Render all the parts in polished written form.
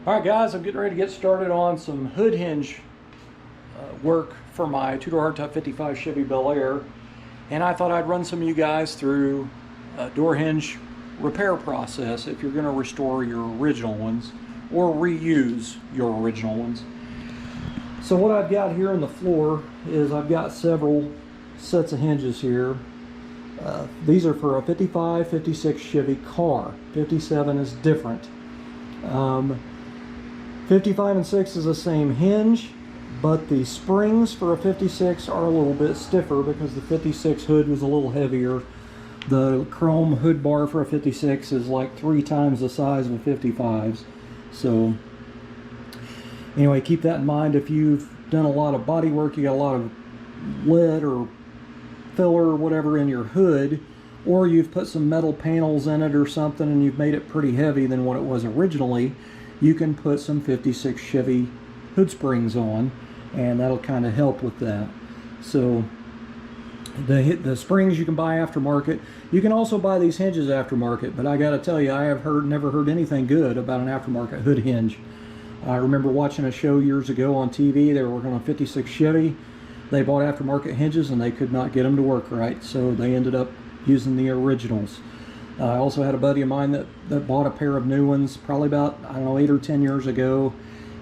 Alright guys, I'm getting ready to get started on some hood hinge work for my two-door hardtop 55 Chevy Bel Air, and I thought I'd run some of you guys through a door hinge repair process if you're going to restore your original ones or reuse your original ones. So what I've got here on the floor is I've got several sets of hinges here. These are for a 55, 56 Chevy car. 57 is different. 55 and 6 is the same hinge, but the springs for a 56 are a little bit stiffer because the 56 hood was a little heavier. The chrome hood bar for a 56 is like 3 times the size of a 55's. So anyway, keep that in mind. If you've done a lot of body work, you got a lot of lead or filler or whatever in your hood, or you've put some metal panels in it or something and you've made it pretty heavy than what it was originally, you can put some 56 Chevy hood springs on, and that'll kind of help with that. So the springs you can buy aftermarket. You can also buy these hinges aftermarket, but I gotta tell you, I have never heard anything good about an aftermarket hood hinge. I remember watching a show years ago on TV. They were working on a 56 Chevy. They bought aftermarket hinges and they could not get them to work right, so they ended up using the originals. I also had a buddy of mine that bought a pair of new ones probably about, I don't know, 8 or 10 years ago,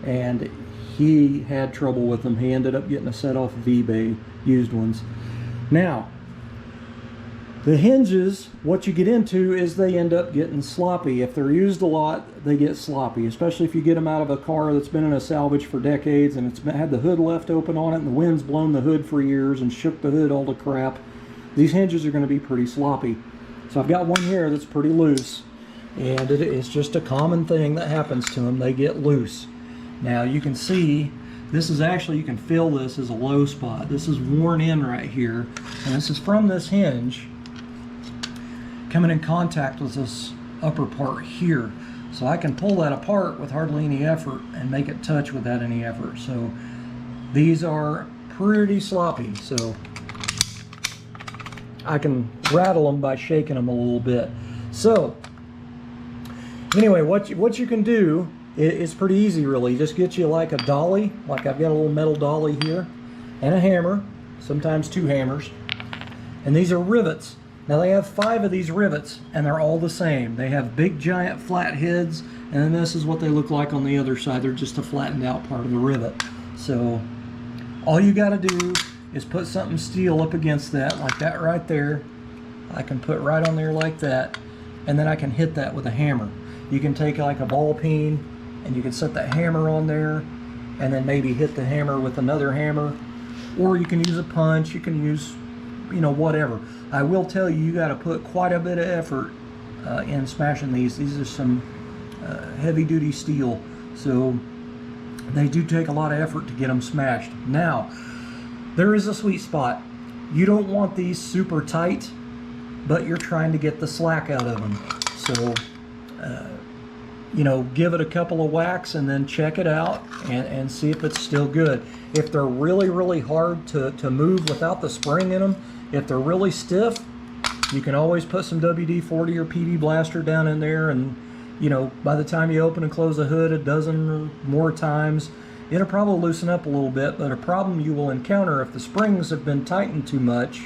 and he had trouble with them. He ended up getting a set off of eBay, used ones. Now, the hinges, what you get into is they end up getting sloppy. If they're used a lot, they get sloppy, especially if you get them out of a car that's been in a salvage for decades and it's had the hood left open on it and the wind's blown the hood for years and shook the hood all to crap. These hinges are going to be pretty sloppy. So I've got one here that's pretty loose, and it's just a common thing that happens to them. They get loose. Now you can see this is actually, you can feel this as a low spot. This is worn in right here, and this is from this hinge coming in contact with this upper part here. So I can pull that apart with hardly any effort and make it touch without any effort. So these are pretty sloppy. So I can rattle them by shaking them a little bit. So anyway, what you can do is pretty easy really. Just get you like a dolly, like I've got a little metal dolly here, and a hammer, sometimes 2 hammers. And these are rivets. Now they have 5 of these rivets and they're all the same. They have big giant flat heads, and then this is what they look like on the other side. They're just a flattened out part of the rivet. So all you got to do is put something steel up against that, like that right there. I can put right on there like that, and then I can hit that with a hammer. You can take like a ball peen and you can set that hammer on there and then maybe hit the hammer with another hammer, or you can use a punch, you can use, you know, whatever. I will tell you, you got to put quite a bit of effort in smashing these. These are some heavy duty steel, so they do take a lot of effort to get them smashed. Now, there is a sweet spot. You don't want these super tight, but you're trying to get the slack out of them. So, you know, give it a couple of whacks and then check it out and see if it's still good. If they're really hard to move without the spring in them, if they're really stiff, you can always put some WD-40 or PD Blaster down in there, and, you know, by the time you open and close the hood a dozen or more times, it'll probably loosen up a little bit. But a problem you will encounter if the springs have been tightened too much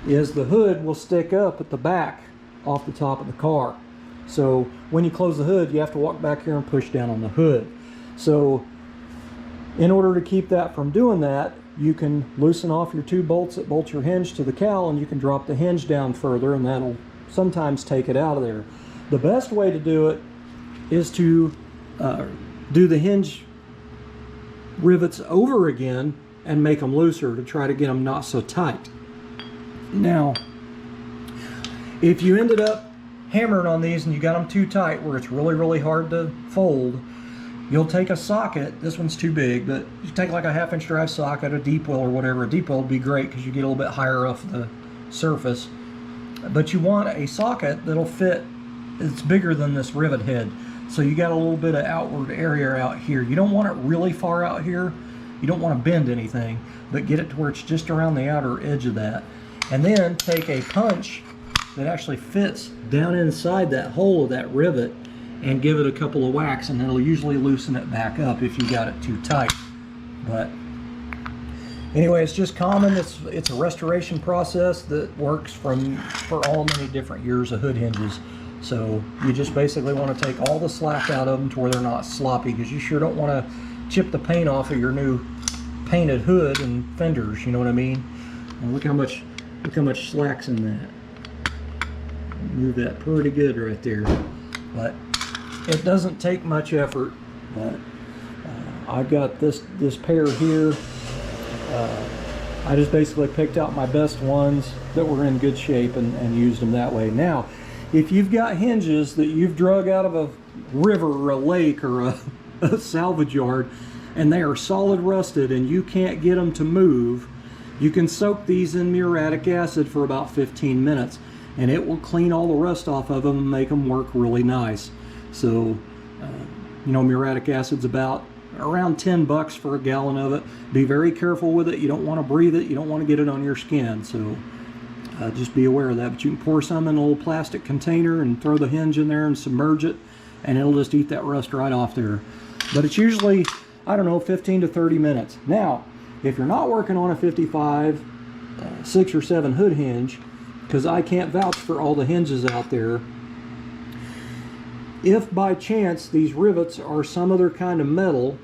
is the hood will stick up at the back off the top of the car. So when you close the hood, you have to walk back here and push down on the hood. So in order to keep that from doing that, you can loosen off your 2 bolts that bolt your hinge to the cowl, and you can drop the hinge down further, and that'll sometimes take it out of there. The best way to do it is to do the hinge rivets over again and make them looser to try to get them not so tight. Now, if you ended up hammering on these and you got them too tight where it's really hard to fold, you'll take a socket. This one's too big, but you take like a 1/2-inch drive socket, a deep well or whatever. A deep well would be great because you get a little bit higher off the surface, but you want a socket that'll fit. It's bigger than this rivet head, so you got a little bit of outward area out here. You don't want it really far out here. You don't want to bend anything, but get it to where it's just around the outer edge of that. And then take a punch that actually fits down inside that hole of that rivet and give it a couple of whacks, and it'll usually loosen it back up if you got it too tight. But anyway, it's just common. It's a restoration process that works for all many different years of hood hinges. So you just basically want to take all the slack out of them to where they're not sloppy, because you sure don't want to chip the paint off of your new painted hood and fenders, you know what I mean? And look how much slack's in that. Move that pretty good right there. But it doesn't take much effort. But I've got this pair here. I just basically picked out my best ones that were in good shape and used them that way. Now, if you've got hinges that you've drug out of a river or a lake or a salvage yard, and they are solid rusted and you can't get them to move, you can soak these in muriatic acid for about 15 minutes, and it will clean all the rust off of them and make them work really nice. So, you know, muriatic acid's around 10 bucks for a gallon of it. Be very careful with it. You don't want to breathe it. You don't want to get it on your skin. So just be aware of that. But you can pour some in a little plastic container and throw the hinge in there and submerge it, and it'll just eat that rust right off there. But it's usually, I don't know, 15 to 30 minutes. Now, if you're not working on a 55, 6 or 7 hood hinge, because I can't vouch for all the hinges out there, if by chance these rivets are some other kind of metal,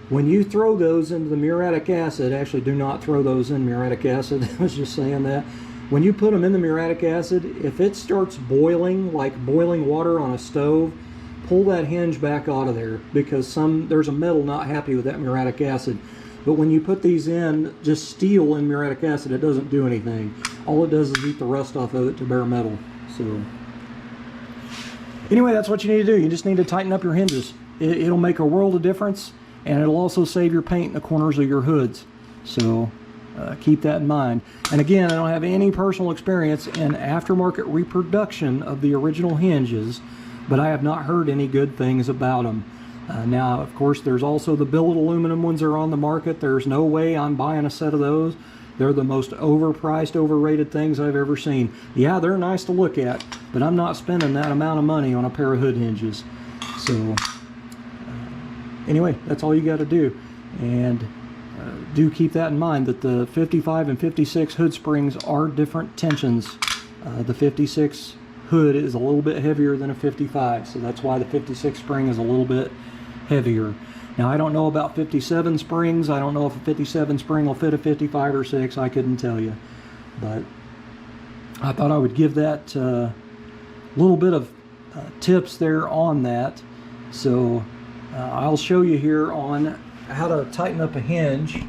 when you throw those into the muriatic acid, actually do not throw those in muriatic acid, I was just saying that. When you put them in the muriatic acid, if it starts boiling, like boiling water on a stove, pull that hinge back out of there, because there's a metal not happy with that muriatic acid. But when you put these in, just steel in muriatic acid, it doesn't do anything. All it does is eat the rust off of it to bare metal. So anyway, that's what you need to do. You just need to tighten up your hinges. It'll make a world of difference, and it'll also save your paint in the corners of your hoods. So keep that in mind. And again, I don't have any personal experience in aftermarket reproduction of the original hinges, but I have not heard any good things about them. Now, of course, there's also the billet aluminum ones that are on the market. There's no way I'm buying a set of those. They're the most overpriced, overrated things I've ever seen. Yeah, they're nice to look at, but I'm not spending that amount of money on a pair of hood hinges. So anyway, that's all you got to do. And do keep that in mind, that the 55 and 56 hood springs are different tensions. The 56 hood is a little bit heavier than a 55, so that's why the 56 spring is a little bit heavier. Now, I don't know about 57 springs. I don't know if a 57 spring will fit a 55 or 6. I couldn't tell you. But I thought I would give that little bit of tips there on that. So I'll show you here on how to tighten up a hinge.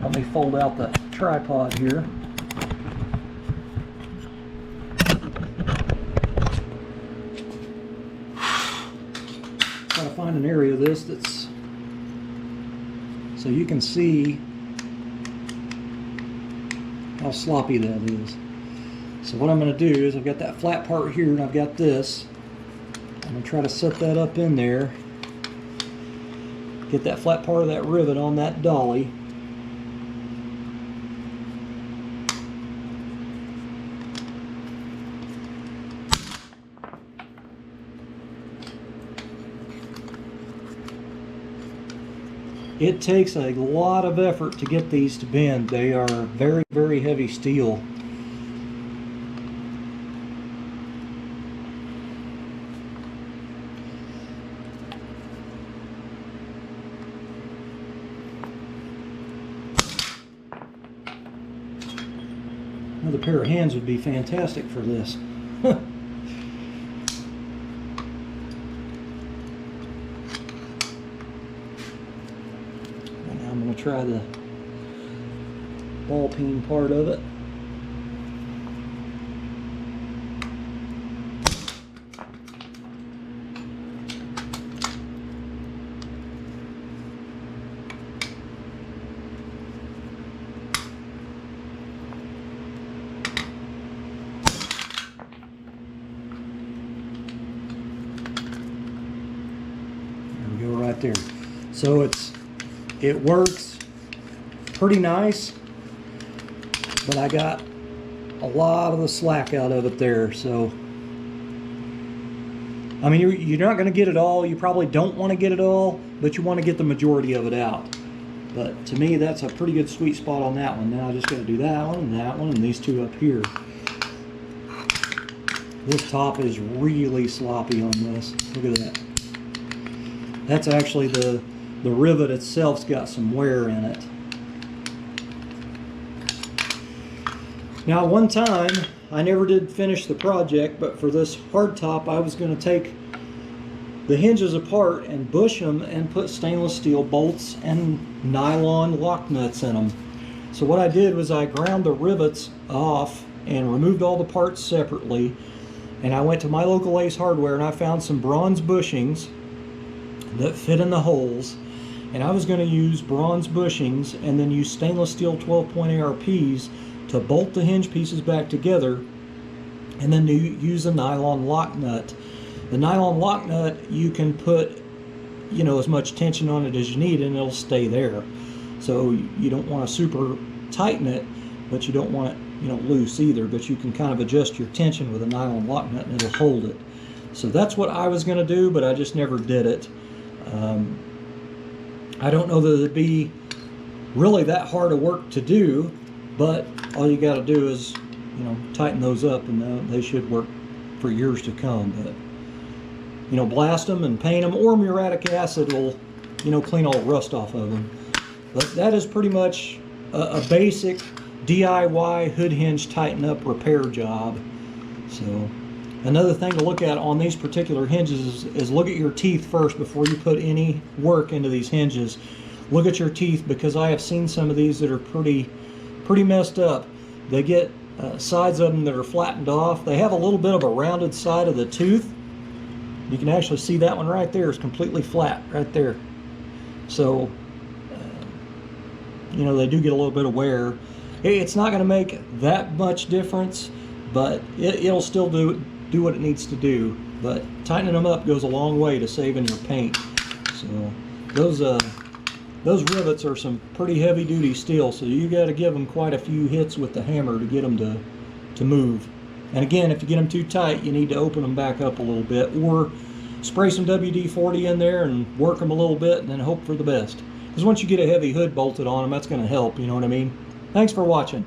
Let me fold out the tripod here. Try to find an area of this that's so you can see how sloppy that is. So what I'm going to do is I've got that flat part here and I've got this. I'm going to try to set that up in there. Get that flat part of that rivet on that dolly. It takes a lot of effort to get these to bend. They are very, very heavy steel. Another pair of hands would be fantastic for this. Try the ball peen part of it. There we go, right there. So it works pretty nice, but I got a lot of the slack out of it there. So I mean, you're not going to get it all. You probably don't want to get it all, but you want to get the majority of it out. But to me, that's a pretty good sweet spot on that one. Now I just got to do that one, and these two up here. This top is really sloppy on this. Look at that. That's actually the rivet itself's got some wear in it. Now, one time, I never did finish the project, but for this hard top, I was going to take the hinges apart and bush them and put stainless steel bolts and nylon lock nuts in them. So what I did was I ground the rivets off and removed all the parts separately, and I went to my local Ace Hardware and I found some bronze bushings that fit in the holes, and I was going to use bronze bushings and then use stainless steel 12-point ARPs to bolt the hinge pieces back together, and then use a nylon lock nut. The nylon lock nut, you can put, you know, as much tension on it as you need and it'll stay there. So you don't want to super tighten it, but you don't want it, you know, loose either, but you can kind of adjust your tension with a nylon lock nut and it'll hold it. So that's what I was going to do, but I just never did it. I don't know that it'd be really that hard of work to do, but all you got to do is, you know, tighten those up, and they should work for years to come. But, you know, blast them and paint them, or muriatic acid will, you know, clean all the rust off of them. But that is pretty much a basic DIY hood hinge tighten up repair job. So another thing to look at on these particular hinges is look at your teeth first before you put any work into these hinges. Look at your teeth, because I have seen some of these that are pretty messed up. They get sides of them that are flattened off. They have a little bit of a rounded side of the tooth. You can actually see that one right there is completely flat right there. So, you know, they do get a little bit of wear. It's not going to make that much difference, but it'll still do what it needs to do. But tightening them up goes a long way to saving your paint. So those rivets are some pretty heavy duty steel, so you got to give them quite a few hits with the hammer to get them to move. And again, if you get them too tight, you need to open them back up a little bit, or spray some WD-40 in there and work them a little bit and then hope for the best. Because once you get a heavy hood bolted on them, that's going to help, you know what I mean? Thanks for watching.